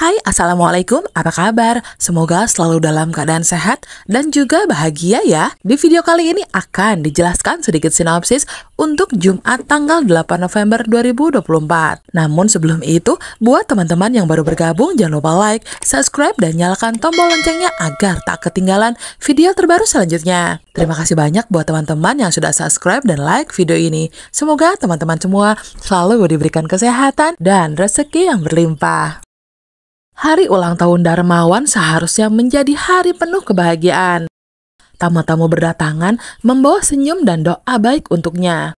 Hai, Assalamualaikum, apa kabar? Semoga selalu dalam keadaan sehat dan juga bahagia ya. Di video kali ini akan dijelaskan sedikit sinopsis untuk Jumat tanggal 8 November 2024. Namun sebelum itu, buat teman-teman yang baru bergabung, jangan lupa like, subscribe, dan nyalakan tombol loncengnya agar tak ketinggalan video terbaru selanjutnya. Terima kasih banyak buat teman-teman yang sudah subscribe dan like video ini. Semoga teman-teman semua selalu diberikan kesehatan dan rezeki yang berlimpah. Hari ulang tahun Darmawan seharusnya menjadi hari penuh kebahagiaan. Tamu-tamu berdatangan membawa senyum dan doa baik untuknya.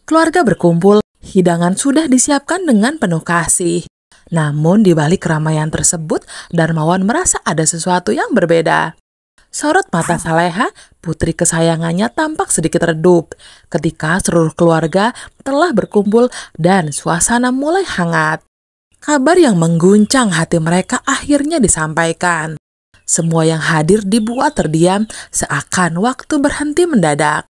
Keluarga berkumpul, hidangan sudah disiapkan dengan penuh kasih. Namun di balik keramaian tersebut, Darmawan merasa ada sesuatu yang berbeda. Sorot mata Saleha, putri kesayangannya, tampak sedikit redup ketika seluruh keluarga telah berkumpul dan suasana mulai hangat. Kabar yang mengguncang hati mereka akhirnya disampaikan. Semua yang hadir dibuat terdiam seakan waktu berhenti mendadak.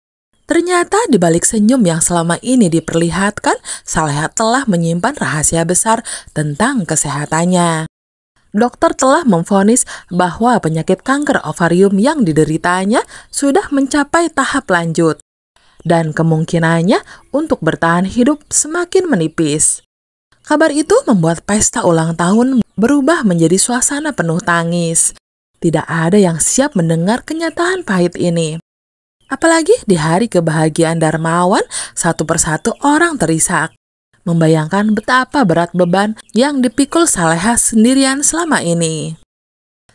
Ternyata di balik senyum yang selama ini diperlihatkan, Saleha telah menyimpan rahasia besar tentang kesehatannya. Dokter telah memvonis bahwa penyakit kanker ovarium yang dideritanya sudah mencapai tahap lanjut dan kemungkinannya untuk bertahan hidup semakin menipis. Kabar itu membuat pesta ulang tahun berubah menjadi suasana penuh tangis. Tidak ada yang siap mendengar kenyataan pahit ini. Apalagi di hari kebahagiaan Darmawan, satu persatu orang terisak, membayangkan betapa berat beban yang dipikul Saleha sendirian selama ini.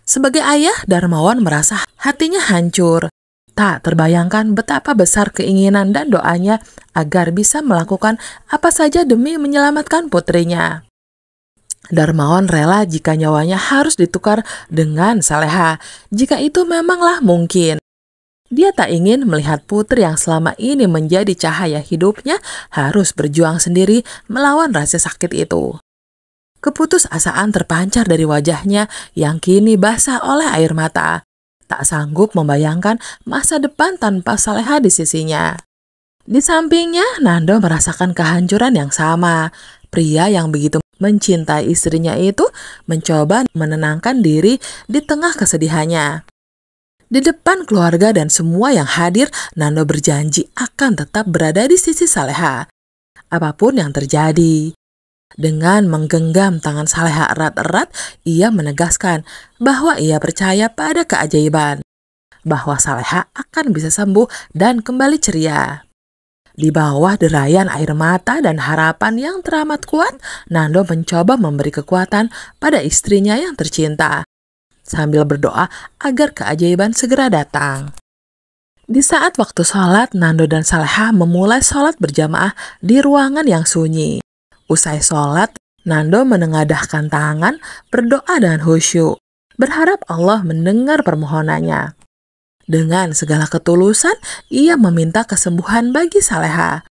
Sebagai ayah, Darmawan merasa hatinya hancur. Tak terbayangkan betapa besar keinginan dan doanya agar bisa melakukan apa saja demi menyelamatkan putrinya. Darmawan rela jika nyawanya harus ditukar dengan Saleha, jika itu memanglah mungkin. Dia tak ingin melihat putri yang selama ini menjadi cahaya hidupnya harus berjuang sendiri melawan rasa sakit itu. Keputusasaan terpancar dari wajahnya yang kini basah oleh air mata. Tak sanggup membayangkan masa depan tanpa Saleha di sisinya. Di sampingnya, Nando merasakan kehancuran yang sama. Pria yang begitu mencintai istrinya itu mencoba menenangkan diri di tengah kesedihannya. Di depan keluarga dan semua yang hadir, Nando berjanji akan tetap berada di sisi Saleha, apapun yang terjadi. Dengan menggenggam tangan Saleha erat-erat, ia menegaskan bahwa ia percaya pada keajaiban, bahwa Saleha akan bisa sembuh dan kembali ceria. Di bawah derayan air mata dan harapan yang teramat kuat, Nando mencoba memberi kekuatan pada istrinya yang tercinta, sambil berdoa agar keajaiban segera datang. Di saat waktu sholat, Nando dan Saleha memulai sholat berjamaah di ruangan yang sunyi. Usai sholat, Nando menengadahkan tangan, berdoa dengan khusyuk, berharap Allah mendengar permohonannya. Dengan segala ketulusan, ia meminta kesembuhan bagi Saleha,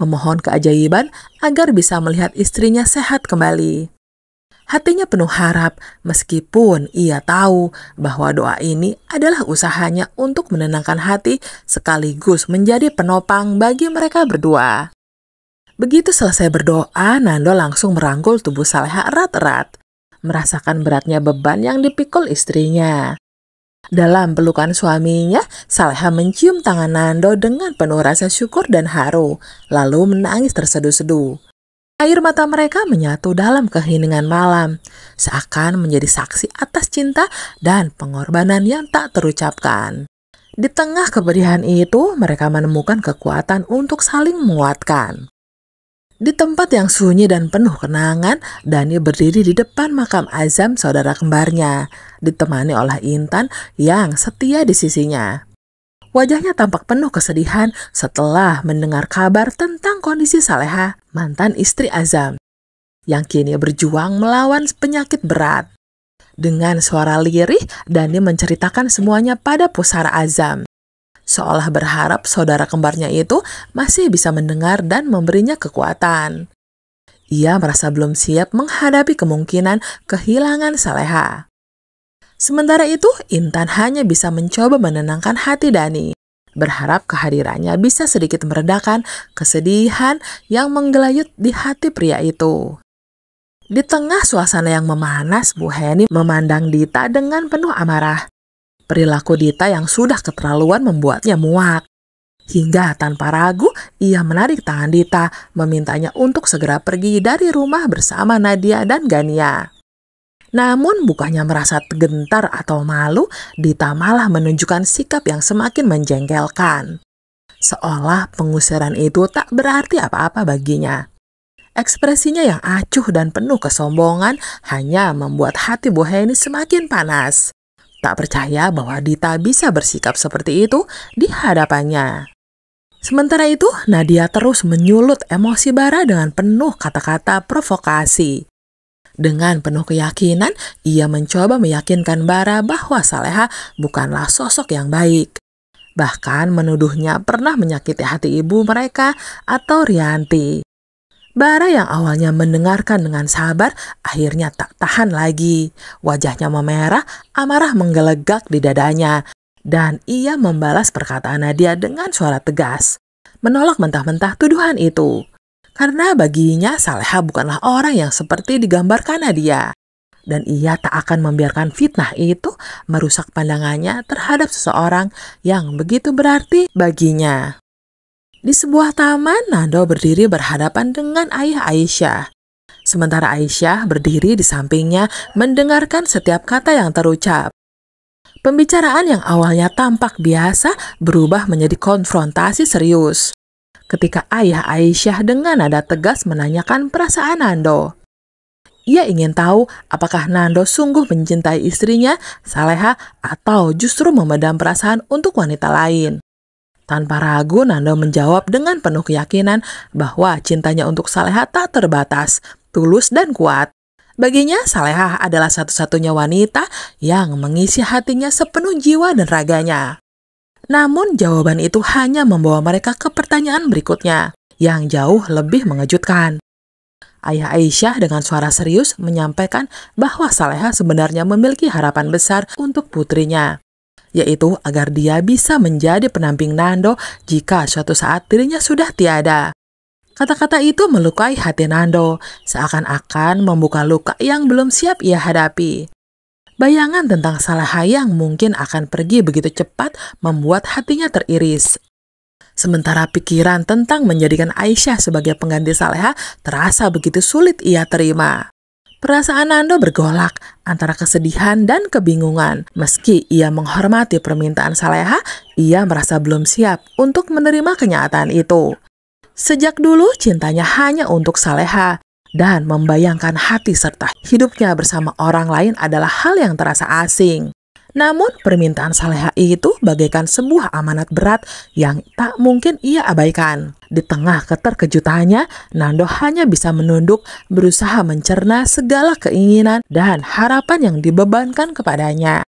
memohon keajaiban agar bisa melihat istrinya sehat kembali. Hatinya penuh harap, meskipun ia tahu bahwa doa ini adalah usahanya untuk menenangkan hati sekaligus menjadi penopang bagi mereka berdua. Begitu selesai berdoa, Nando langsung merangkul tubuh Saleha erat-erat, merasakan beratnya beban yang dipikul istrinya. Dalam pelukan suaminya, Saleha mencium tangan Nando dengan penuh rasa syukur dan haru, lalu menangis terseduh-seduh. Air mata mereka menyatu dalam keheningan malam, seakan menjadi saksi atas cinta dan pengorbanan yang tak terucapkan. Di tengah kepedihan itu, mereka menemukan kekuatan untuk saling menguatkan. Di tempat yang sunyi dan penuh kenangan, Dani berdiri di depan makam Azam saudara kembarnya, ditemani oleh Intan yang setia di sisinya. Wajahnya tampak penuh kesedihan setelah mendengar kabar tentang kondisi Saleha, mantan istri Azam, yang kini berjuang melawan penyakit berat. Dengan suara lirih, Dani menceritakan semuanya pada pusara Azam, seolah berharap saudara kembarnya itu masih bisa mendengar dan memberinya kekuatan. Ia merasa belum siap menghadapi kemungkinan kehilangan Saleha. Sementara itu, Intan hanya bisa mencoba menenangkan hati Dani, berharap kehadirannya bisa sedikit meredakan kesedihan yang menggelayut di hati pria itu. Di tengah suasana yang memanas, Bu Heni memandang Dita dengan penuh amarah. Perilaku Dita yang sudah keterlaluan membuatnya muak. Hingga tanpa ragu, ia menarik tangan Dita, memintanya untuk segera pergi dari rumah bersama Nadia dan Gania. Namun bukannya merasa gentar atau malu, Dita malah menunjukkan sikap yang semakin menjengkelkan. Seolah pengusiran itu tak berarti apa-apa baginya. Ekspresinya yang acuh dan penuh kesombongan hanya membuat hati Bu Heni semakin panas. Tak percaya bahwa Dita bisa bersikap seperti itu di hadapannya. Sementara itu, Nadia terus menyulut emosi Bara dengan penuh kata-kata provokasi. Dengan penuh keyakinan, ia mencoba meyakinkan Bara bahwa Saleha bukanlah sosok yang baik. Bahkan menuduhnya pernah menyakiti hati ibu mereka atau Rianti. Bara yang awalnya mendengarkan dengan sabar, akhirnya tak tahan lagi. Wajahnya memerah, amarah menggelegak di dadanya. Dan ia membalas perkataan Nadia dengan suara tegas, menolak mentah-mentah tuduhan itu. Karena baginya Saleha bukanlah orang yang seperti digambarkan Nadia. Dan ia tak akan membiarkan fitnah itu merusak pandangannya terhadap seseorang yang begitu berarti baginya. Di sebuah taman, Nando berdiri berhadapan dengan ayah Aisyah. Sementara Aisyah berdiri di sampingnya mendengarkan setiap kata yang terucap. Pembicaraan yang awalnya tampak biasa berubah menjadi konfrontasi serius. Ketika ayah Aisyah dengan nada tegas menanyakan perasaan Nando. Ia ingin tahu apakah Nando sungguh mencintai istrinya, Saleha, atau justru memendam perasaan untuk wanita lain. Tanpa ragu, Nando menjawab dengan penuh keyakinan bahwa cintanya untuk Saleha tak terbatas, tulus dan kuat. Baginya, Saleha adalah satu-satunya wanita yang mengisi hatinya sepenuh jiwa dan raganya. Namun, jawaban itu hanya membawa mereka ke pertanyaan berikutnya, yang jauh lebih mengejutkan. Ayah Aisyah dengan suara serius menyampaikan bahwa Saleha sebenarnya memiliki harapan besar untuk putrinya, yaitu agar dia bisa menjadi pendamping Nando jika suatu saat dirinya sudah tiada. Kata-kata itu melukai hati Nando, seakan-akan membuka luka yang belum siap ia hadapi. Bayangan tentang Saleha yang mungkin akan pergi begitu cepat membuat hatinya teriris. Sementara pikiran tentang menjadikan Aisyah sebagai pengganti Saleha terasa begitu sulit ia terima. Perasaan Nando bergolak antara kesedihan dan kebingungan. Meski ia menghormati permintaan Saleha, ia merasa belum siap untuk menerima kenyataan itu. Sejak dulu cintanya hanya untuk Saleha, dan membayangkan hati serta hidupnya bersama orang lain adalah hal yang terasa asing. Namun permintaan Saleha itu bagaikan sebuah amanat berat yang tak mungkin ia abaikan. Di tengah keterkejutannya, Nando hanya bisa menunduk, berusaha mencerna segala keinginan dan harapan yang dibebankan kepadanya.